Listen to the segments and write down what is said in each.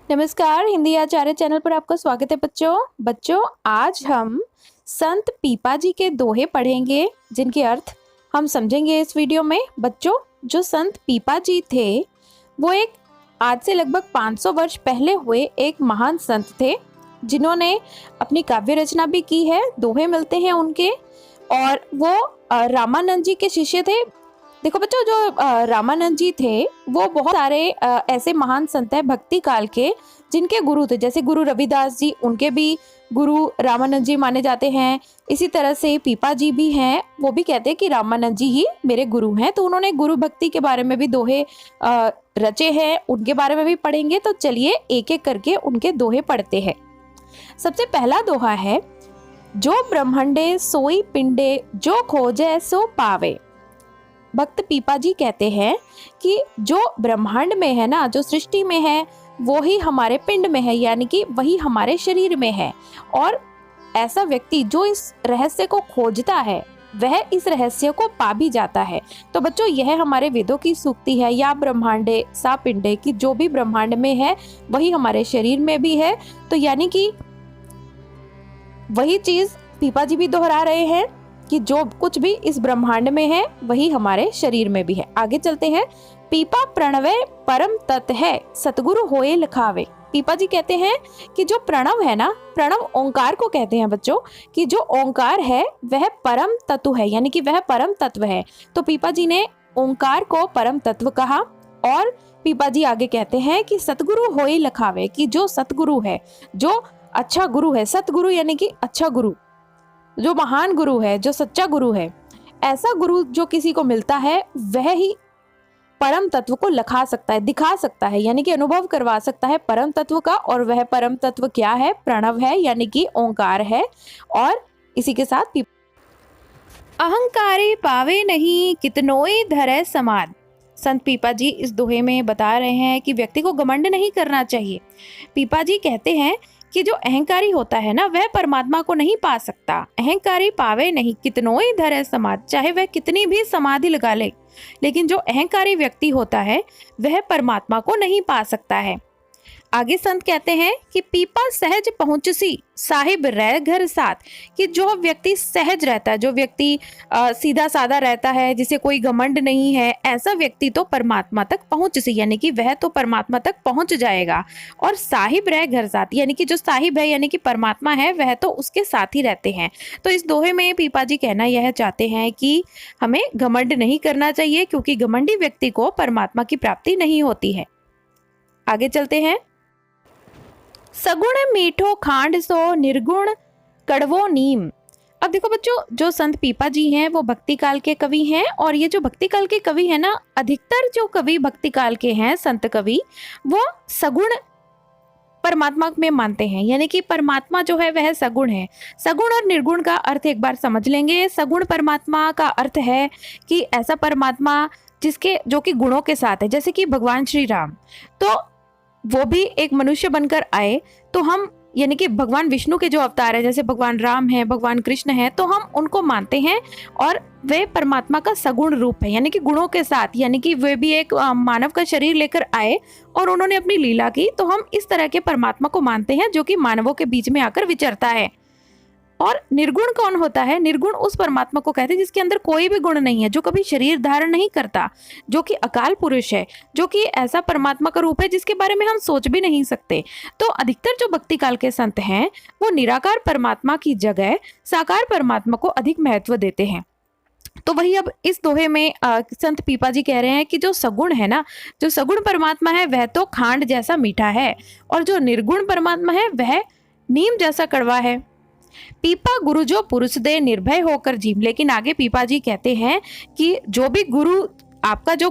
नमस्कार, हिंदी आचार्य चैनल पर आपका स्वागत है बच्चों। आज हम संत पीपा जी के दोहे पढ़ेंगे जिनके अर्थ हम समझेंगे इस वीडियो में। बच्चों, जो संत पीपा जी थे वो एक आज से लगभग 500 वर्ष पहले हुए एक महान संत थे जिन्होंने अपनी काव्य रचना भी की है। दोहे मिलते हैं उनके और वो रामानंद जी के शिष्य थे। देखो बच्चों, जो रामानंद जी थे वो बहुत सारे ऐसे महान संत हैं भक्ति काल के जिनके गुरु थे। जैसे गुरु रविदास जी, उनके भी गुरु रामानंद जी माने जाते हैं। इसी तरह से पीपा जी भी हैं, वो भी कहते हैं कि रामानंद जी ही मेरे गुरु हैं। तो उन्होंने गुरु भक्ति के बारे में भी दोहे रचे हैं, उनके बारे में भी पढ़ेंगे। तो चलिए एक एक करके उनके दोहे पढ़ते हैं। सबसे पहला दोहा है, जो ब्रह्मंडे सोई पिंडे, जो खोजे सो पावे। भक्त पीपा जी कहते हैं कि जो ब्रह्मांड में है ना, जो सृष्टि में है, वो ही हमारे पिंड में है, यानी कि वही हमारे शरीर में है। और ऐसा व्यक्ति जो इस रहस्य को खोजता है वह इस रहस्य को पा भी जाता है। तो बच्चों, यह हमारे वेदों की सूक्ति है, या ब्रह्मांडे सा पिंडे, कि जो भी ब्रह्मांड में है वही हमारे शरीर में भी है। तो यानी कि वही चीज पीपा जी भी दोहरा रहे हैं कि जो कुछ भी इस ब्रह्मांड में है वही हमारे शरीर में भी है। आगे चलते हैं। पीपा प्रणवे परम तत् है, सतगुरु होए लखावे। पीपा जी कहते हैं कि जो प्रणव है ना, प्रणव ओंकार को कहते हैं बच्चों, कि जो ओंकार है वह परम तत्व है, यानी कि वह परम तत्व है। तो पीपा जी ने ओंकार को परम तत्व कहा। और पीपा जी आगे कहते हैं कि सतगुरु होए लखावे, कि जो सतगुरु है, जो अच्छा गुरु है, सतगुरु यानी कि अच्छा गुरु, जो महान गुरु है, जो सच्चा गुरु है, ऐसा गुरु जो किसी को मिलता है वह ही परम तत्व को लखा सकता है, दिखा सकता है, यानी कि अनुभव करवा सकता है परम तत्व का। और वह परम तत्व क्या है? प्रणव है, यानी कि ओंकार है। और इसी के साथ अहंकारी पावे नहीं, कितनोई धरे समाद। संत पीपा जी इस दोहे में बता रहे हैं कि व्यक्ति को घमंड नहीं करना चाहिए। पीपा जी कहते हैं कि जो अहंकारी होता है ना, वह परमात्मा को नहीं पा सकता। अहंकारी पावे नहीं, कितनोई धरे समाधि, चाहे वह कितनी भी समाधि लगा ले, लेकिन जो अहंकारी व्यक्ति होता है वह परमात्मा को नहीं पा सकता है। आगे संत कहते हैं कि पीपा सहज पहुंचसी, साहिब रह घर साथ, कि जो व्यक्ति सहज रहता है, जो व्यक्ति सीधा साधा रहता है, जिसे कोई घमंड नहीं है, ऐसा व्यक्ति तो परमात्मा तक पहुंचसी, यानी कि वह तो परमात्मा तक पहुंच जाएगा। और साहिब रह घर साथ, यानी कि जो साहिब है, यानी कि परमात्मा है, वह तो उसके साथ ही रहते हैं। तो इस दोहे में पीपा जी कहना यह चाहते हैं कि हमें घमंड नहीं करना चाहिए, क्योंकि घमंडी व्यक्ति को परमात्मा की प्राप्ति नहीं होती है। आगे चलते हैं। सगुण मीठो खांड सो, निर्गुण कड़वो नीम। अब देखो बच्चों, जो संत पीपा जी हैं वो भक्ति काल के कवि हैं। और ये जो भक्ति काल के कवि हैं ना, अधिकतर जो कवि भक्ति काल के हैं, संत कवि, वो सगुण परमात्मा में मानते हैं, यानी कि परमात्मा जो है वह सगुण है। सगुण और निर्गुण का अर्थ एक बार समझ लेंगे। सगुण परमात्मा का अर्थ है कि ऐसा परमात्मा जिसके जो कि गुणों के साथ है, जैसे कि भगवान श्री राम, तो वो भी एक मनुष्य बनकर आए। तो हम, यानी कि भगवान विष्णु के जो अवतार है, जैसे भगवान राम है, भगवान कृष्ण है, तो हम उनको मानते हैं। और वे परमात्मा का सगुण रूप है, यानी कि गुणों के साथ, यानी कि वे भी एक मानव का शरीर लेकर आए और उन्होंने अपनी लीला की। तो हम इस तरह के परमात्मा को मानते हैं जो कि मानवों के बीच में आकर विचरता है। और निर्गुण कौन होता है? निर्गुण उस परमात्मा को कहते हैं जिसके अंदर कोई भी गुण नहीं है, जो कभी शरीर धारण नहीं करता, जो कि अकाल पुरुष है, जो कि ऐसा परमात्मा का रूप है जिसके बारे में हम सोच भी नहीं सकते। तो अधिकतर जो भक्ति काल के संत हैं वो निराकार परमात्मा की जगह साकार परमात्मा को अधिक महत्व देते हैं। तो वही अब इस दोहे में संत पीपा जी कह रहे हैं कि जो सगुण है ना, जो सगुण परमात्मा है वह तो खांड जैसा मीठा है, और जो निर्गुण परमात्मा है वह नीम जैसा कड़वा है। पीपा गुरु जो पुरुष दे, निर्भय होकर जीव। लेकिन आगे पीपा जी कहते हैं कि जो भी गुरु आपका जो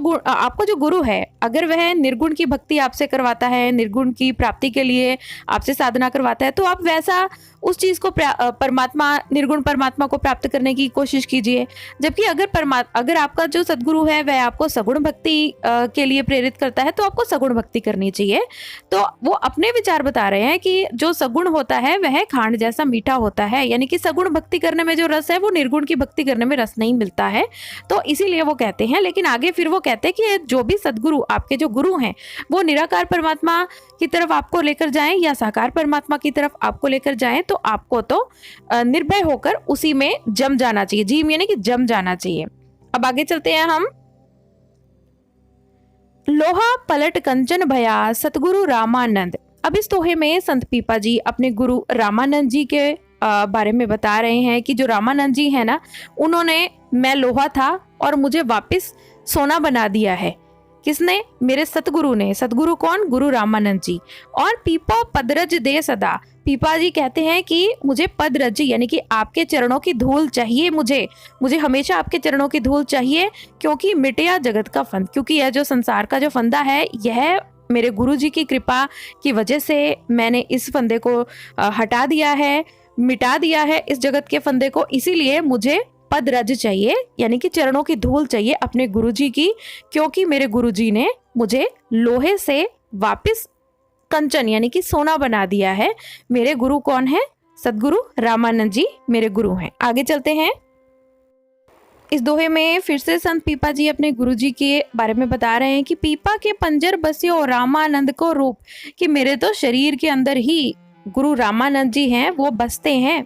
गुरु है, अगर वह निर्गुण की भक्ति आपसे करवाता है, निर्गुण की प्राप्ति के लिए आपसे साधना करवाता है, तो आप वैसा उस चीज को निर्गुण परमात्मा को प्राप्त करने की कोशिश कीजिए। जबकि अगर आपका जो सदगुरु है वह आपको सगुण भक्ति के लिए प्रेरित करता है, तो आपको सगुण भक्ति करनी चाहिए। तो वो अपने विचार बता रहे हैं कि जो सगुण होता है वह खांड जैसा मीठा होता है, यानी कि सगुण भक्ति करने में जो रस है वो निर्गुण की भक्ति करने में रस नहीं मिलता है। तो इसीलिए वो कहते हैं। लेकिन आगे आगे फिर वो कहते हैं कि जो भी सदगुरु, आपके जो गुरु हैं, वो निराकार परमात्मा की तरफ आपको लेकर जाएं या साकार परमात्मा की तरफ आपको लेकर जाएं, तो आपको तो निर्भय होकर उसी में जम जाना चाहिए। जीम यानी कि जम जाना चाहिए। अब आगे चलते हैं हम। लोहा पलट कंचन भया सतगुरु रामानंद। अब इस दोहे में संत पीपा जी अपने गुरु रामानंद जी के बारे में बता रहे हैं कि जो रामानंद जी है ना, उन्होंने, मैं लोहा था और मुझे वापस सोना बना दिया है। किसने? मेरे सतगुरु ने। सतगुरु कौन? गुरु रामानंद जी। और पीपा पदरज दे सदा। पीपा जी कहते हैं कि मुझे पदरज यानी कि आपके चरणों की धूल चाहिए, मुझे हमेशा आपके चरणों की धूल चाहिए, क्योंकि मिटया जगत का फंद। क्योंकि यह जो संसार का जो फंदा है, यह मेरे गुरु जी की कृपा की वजह से मैंने इस फंदे को हटा दिया है, मिटा दिया है इस जगत के फंदे को। इसीलिए मुझे पदरज चाहिए यानी कि चरणों की धूल चाहिए अपने गुरुजी की, क्योंकि मेरे गुरुजी ने मुझे लोहे से वापस कंचन यानी कि सोना बना दिया है। मेरे गुरु कौन है? सदगुरु रामानंद जी मेरे गुरु हैं। आगे चलते हैं। इस दोहे में फिर से संत पीपा जी अपने गुरुजी के बारे में बता रहे हैं कि पीपा के पंजर बस्यो रामानंद को रूप, कि मेरे तो शरीर के अंदर ही गुरु रामानंद जी हैं, वो बसते हैं।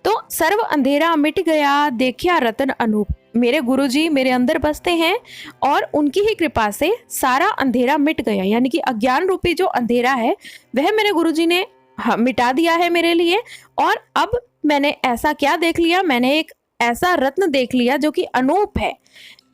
तो सर्व अंधेरा मिट गया देखिया रतन अनूप। मेरे गुरुजी मेरे अंदर बसते हैं और उनकी ही कृपा से सारा अंधेरा मिट गया, यानी कि अज्ञान रूपी जो अंधेरा है वह मेरे गुरुजी ने मिटा दिया है मेरे लिए। और अब मैंने ऐसा क्या देख लिया? मैंने एक ऐसा रत्न देख लिया जो कि अनूप है।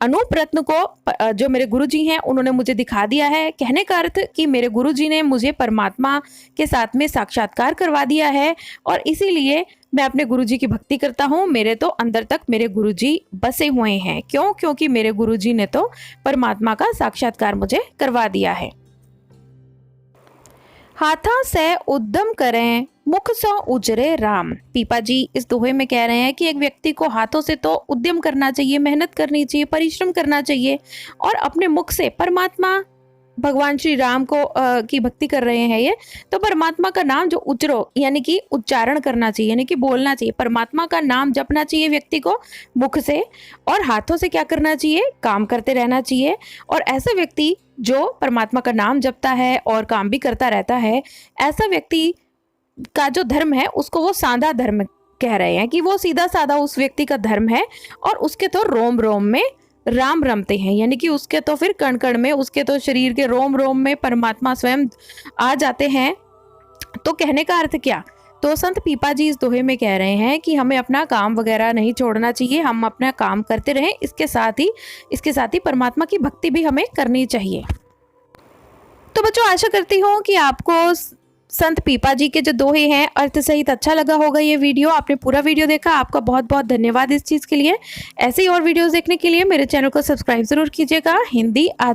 अनूप रत्न को जो मेरे गुरुजी हैं उन्होंने मुझे दिखा दिया है। कहने का अर्थ कि मेरे गुरुजी ने मुझे परमात्मा के साथ में साक्षात्कार करवा दिया है, और इसीलिए मैं अपने गुरुजी की भक्ति करता हूँ। मेरे तो अंदर तक मेरे गुरुजी बसे हुए हैं। क्यों? क्योंकि मेरे गुरुजी ने तो परमात्मा का साक्षात्कार मुझे करवा दिया है। हाथा से उद्यम करें मुख सो उजरे राम। पीपा जी इस दोहे में कह रहे हैं कि एक व्यक्ति को हाथों से तो उद्यम करना चाहिए, मेहनत करनी चाहिए, परिश्रम करना चाहिए, और अपने मुख से परमात्मा भगवान श्री राम को की भक्ति कर रहे हैं ये, तो परमात्मा का नाम जो उच्चरो यानी कि उच्चारण करना चाहिए, यानी कि बोलना चाहिए। परमात्मा का नाम जपना चाहिए व्यक्ति को मुख से, और हाथों से क्या करना चाहिए? काम करते रहना चाहिए। और ऐसा व्यक्ति जो परमात्मा का नाम जपता है और काम भी करता रहता है, ऐसा व्यक्ति का जो धर्म है उसको वो सादा धर्म कह रहे हैं, कि वो सीधा साधा उस व्यक्ति का धर्म है, और उसके तो रोम रोम में राम रमते हैं, यानी कि उसके तो फिर कण कण में, उसके तो शरीर के रोम रोम में परमात्मा स्वयं आ जाते हैं। तो कहने का अर्थ क्या? तो संत पीपा जी इस दोहे में कह रहे हैं कि हमें अपना काम वगैरह नहीं छोड़ना चाहिए, हम अपना काम करते रहें, इसके साथ ही परमात्मा की भक्ति भी हमें करनी चाहिए। तो बच्चों, आशा करती हूँ कि आपको संत पीपा जी के जो दोहे हैं अर्थ सहित अच्छा लगा होगा ये वीडियो। आपने पूरा वीडियो देखा, आपका बहुत बहुत धन्यवाद इस चीज़ के लिए। ऐसे ही और वीडियोस देखने के लिए मेरे चैनल को सब्सक्राइब जरूर कीजिएगा। हिंदी आज